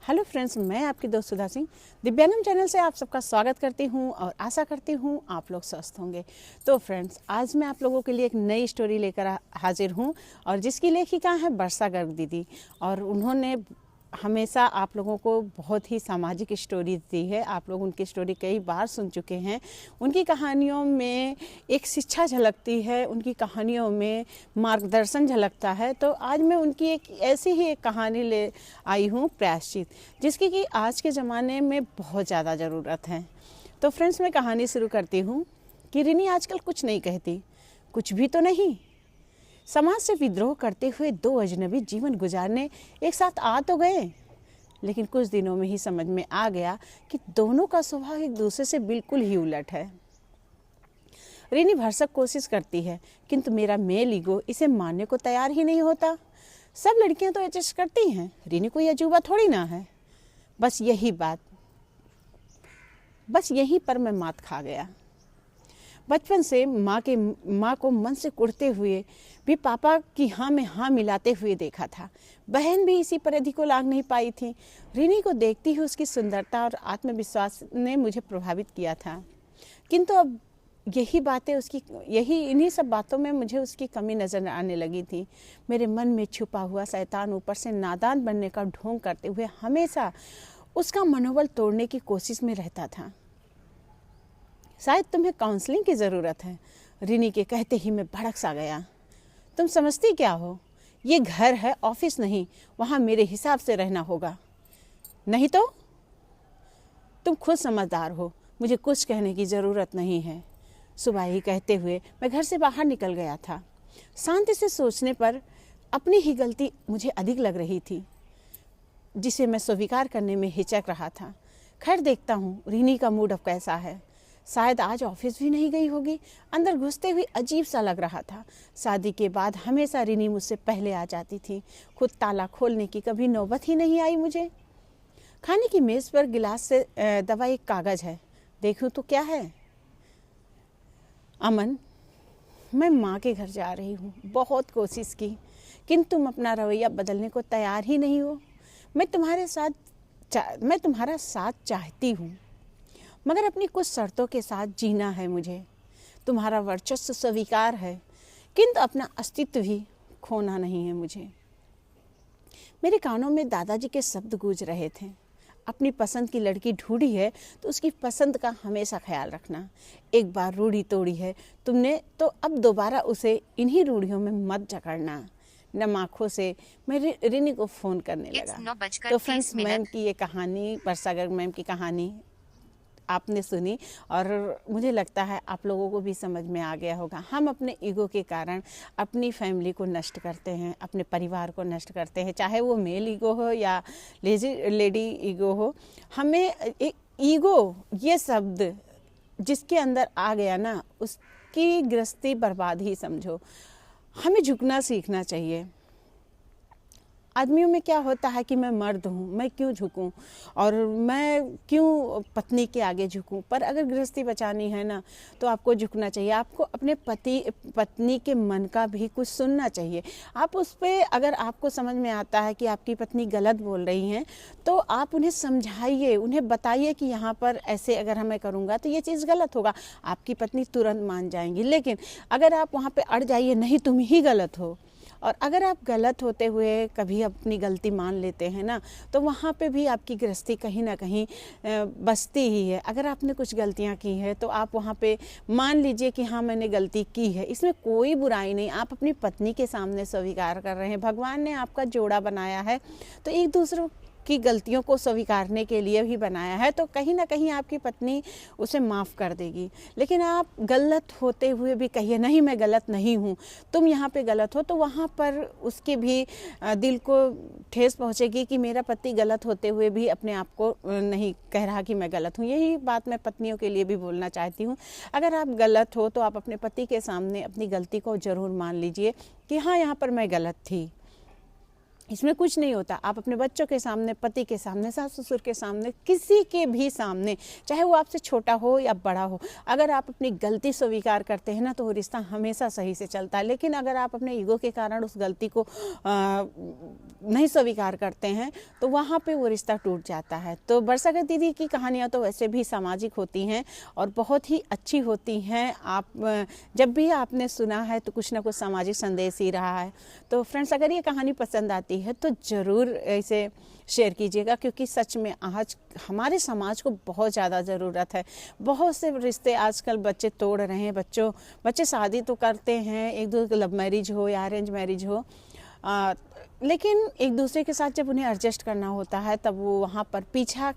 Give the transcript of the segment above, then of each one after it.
Hello friends, मैं आपकी दोस्त सुधा सिंह दिव्यांगम चैनल से आप सबका स्वागत करती हूं और आशा करती हूं आप लोग स्वस्थ होंगे। तो फ्रेंड्स, आज मैं आप लोगों के लिए एक नई स्टोरी लेकर हाजिर हूं और जिसकी लेखिका है वर्षा गर्ग दीदी। और उन्होंने हमेशा आप लोगों को बहुत ही सामाजिक स्टोरी दी है। आप लोग उनकी स्टोरी कई बार सुन चुके हैं। उनकी कहानियों में एक शिक्षा झलकती है, उनकी कहानियों में मार्गदर्शन झलकता है। तो आज मैं उनकी एक ऐसी ही एक कहानी ले आई हूँ, प्रायश्चित, जिसकी कि आज के ज़माने में बहुत ज़्यादा ज़रूरत है। तो फ्रेंड्स, मैं कहानी शुरू करती हूँ कि रिनी आजकल कुछ नहीं कहती। कुछ भी तो नहीं। समाज से विद्रोह करते हुए दो अजनबी जीवन गुजारने एक साथ आ तो गए, लेकिन कुछ दिनों में ही समझ में आ गया कि दोनों का स्वभाव एक दूसरे से बिल्कुल ही उलट है। रिनी भरसक कोशिश करती है, किंतु मेरा मेल ईगो इसे मानने को तैयार ही नहीं होता। सब लड़कियां तो एडजस्ट करती हैं, रिनी कोई अजूबा थोड़ी ना है। बस यहीं पर मैं मात खा गया। बचपन से माँ को मन से कुढ़ते हुए भी पापा की हाँ में हाँ मिलाते हुए देखा था। बहन भी इसी परिधि को लांघ नहीं पाई थी। रिनी को देखती हुई उसकी सुंदरता और आत्मविश्वास ने मुझे प्रभावित किया था, किंतु अब इन्हीं सब बातों में मुझे उसकी कमी नजर आने लगी थी। मेरे मन में छुपा हुआ शैतान ऊपर से नादान बनने का ढोंग करते हुए हमेशा उसका मनोबल तोड़ने की कोशिश में रहता था। शायद तुम्हें काउंसलिंग की ज़रूरत है, रिनी के कहते ही मैं भड़क सा गया। तुम समझती क्या हो? ये घर है, ऑफिस नहीं। वहाँ मेरे हिसाब से रहना होगा, नहीं तो? तुम खुद समझदार हो, मुझे कुछ कहने की ज़रूरत नहीं है। सुबह ही कहते हुए मैं घर से बाहर निकल गया था। शांति से सोचने पर अपनी ही गलती मुझे अधिक लग रही थी, जिसे मैं स्वीकार करने में हिचक रहा था। खैर, देखता हूँ रिनी का मूड अब कैसा है। शायद आज ऑफिस भी नहीं गई होगी। अंदर घुसते हुए अजीब सा लग रहा था। शादी के बाद हमेशा रिनी मुझसे पहले आ जाती थी। खुद ताला खोलने की कभी नौबत ही नहीं आई मुझे। खाने की मेज़ पर गिलास से दबा एक कागज़ है। देखूं तो क्या है? अमन, मैं माँ के घर जा रही हूँ। बहुत कोशिश की, किंतु तुम अपना रवैया बदलने को तैयार ही नहीं हो। मैं तुम्हारा साथ चाहती हूँ, मगर अपनी कुछ शर्तों के साथ जीना है मुझे। तुम्हारा वर्चस्व स्वीकार है, किंतु अपना अस्तित्व भी खोना नहीं है मुझे। मेरे कानों में दादाजी के शब्द गूंज रहे थे। अपनी पसंद की लड़की ढूंढी है तो उसकी पसंद का हमेशा ख्याल रखना। एक बार रूढ़ी तोड़ी है तुमने, तो अब दोबारा उसे इन्हीं रूढ़ियों में मत जकड़ना। नम आँखों से मैं रिनी को फ़ोन करने लगा। तो फ्रेंड्स, मैम की ये कहानी, वर्षा गर्ग मैम की कहानी आपने सुनी और मुझे लगता है आप लोगों को भी समझ में आ गया होगा। हम अपने ईगो के कारण अपनी फैमिली को नष्ट करते हैं, अपने परिवार को नष्ट करते हैं, चाहे वो मेल ईगो हो या लेडी ईगो हो। हमें एक ईगो ये शब्द जिसके अंदर आ गया ना, उसकी गृहस्थी बर्बाद ही समझो। हमें झुकना सीखना चाहिए। आदमियों में क्या होता है कि मैं मर्द हूँ, मैं क्यों झुकूँ और मैं क्यों पत्नी के आगे झुकूँ। पर अगर गृहस्थी बचानी है ना, तो आपको झुकना चाहिए। आपको अपने पत्नी के मन का भी कुछ सुनना चाहिए। आप उस पर, अगर आपको समझ में आता है कि आपकी पत्नी गलत बोल रही हैं, तो आप उन्हें समझाइए, उन्हें बताइए कि यहाँ पर ऐसे अगर मैं करूँगा तो ये चीज़ गलत होगा। आपकी पत्नी तुरंत मान जाएंगी। लेकिन अगर आप वहाँ पर अड़ जाइए, नहीं तुम ही गलत हो, और अगर आप गलत होते हुए कभी अपनी गलती मान लेते हैं ना, तो वहाँ पे भी आपकी गृहस्थी कहीं ना कहीं बसती ही है। अगर आपने कुछ गलतियाँ की हैं तो आप वहाँ पे मान लीजिए कि हाँ, मैंने गलती की है, इसमें कोई बुराई नहीं। आप अपनी पत्नी के सामने स्वीकार कर रहे हैं। भगवान ने आपका जोड़ा बनाया है तो एक दूसरे की गलतियों को स्वीकारने के लिए भी बनाया है, तो कहीं ना कहीं आपकी पत्नी उसे माफ़ कर देगी। लेकिन आप गलत होते हुए भी कहिए नहीं मैं गलत नहीं हूँ, तुम यहाँ पे गलत हो, तो वहाँ पर उसके भी दिल को ठेस पहुँचेगी कि मेरा पति गलत होते हुए भी अपने आप को नहीं कह रहा कि मैं गलत हूँ। यही बात मैं पत्नियों के लिए भी बोलना चाहती हूँ। अगर आप गलत हो तो आप अपने पति के सामने अपनी गलती को ज़रूर मान लीजिए कि हाँ, यहाँ पर मैं गलत थी। इसमें कुछ नहीं होता। आप अपने बच्चों के सामने, पति के सामने, सास ससुर के सामने, किसी के भी सामने, चाहे वो आपसे छोटा हो या बड़ा हो, अगर आप अपनी गलती स्वीकार करते हैं ना तो वो रिश्ता हमेशा सही से चलता है। लेकिन अगर आप अपने ईगो के कारण उस गलती को नहीं स्वीकार करते हैं तो वहाँ पे वो रिश्ता टूट जाता है। तो बरसागर दीदी की कहानियाँ तो वैसे भी सामाजिक होती हैं और बहुत ही अच्छी होती हैं। आप जब भी आपने सुना है तो कुछ ना कुछ सामाजिक संदेश ही रहा है। तो फ्रेंड्स, अगर ये कहानी पसंद आती है तो ज़रूर इसे शेयर कीजिएगा, क्योंकि सच में आज हमारे समाज को बहुत ज़्यादा ज़रूरत है। बहुत से रिश्ते आजकल बच्चे तोड़ रहे हैं। बच्चे शादी तो करते हैं, एक दूसरे लव मैरिज हो या अरेंज मैरिज हो, लेकिन एक दूसरे के साथ जब उन्हें एडजस्ट करना होता है तब वो वहाँ पर पीछा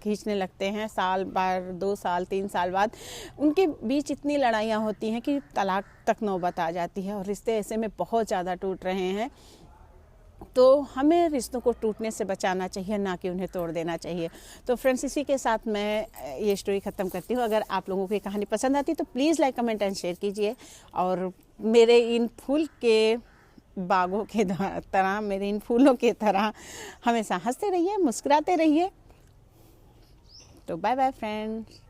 खींचने लगते हैं। साल बार 2 साल 3 साल बाद उनके बीच इतनी लड़ाइयाँ होती हैं कि तलाक तक नौबत आ जाती है और रिश्ते ऐसे में बहुत ज़्यादा टूट रहे हैं। तो हमें रिश्तों को टूटने से बचाना चाहिए, ना कि उन्हें तोड़ देना चाहिए। तो फ्रेंड्स, इसी के साथ मैं ये स्टोरी ख़त्म करती हूँ। अगर आप लोगों को ये कहानी पसंद आती तो please like, comment and share कीजिए। और मेरे इन फूल के बागों के तरह, मेरे इन फूलों के तरह हमेशा हंसते रहिए, मुस्कुराते रहिए। तो बाय बाय फ्रेंड्स।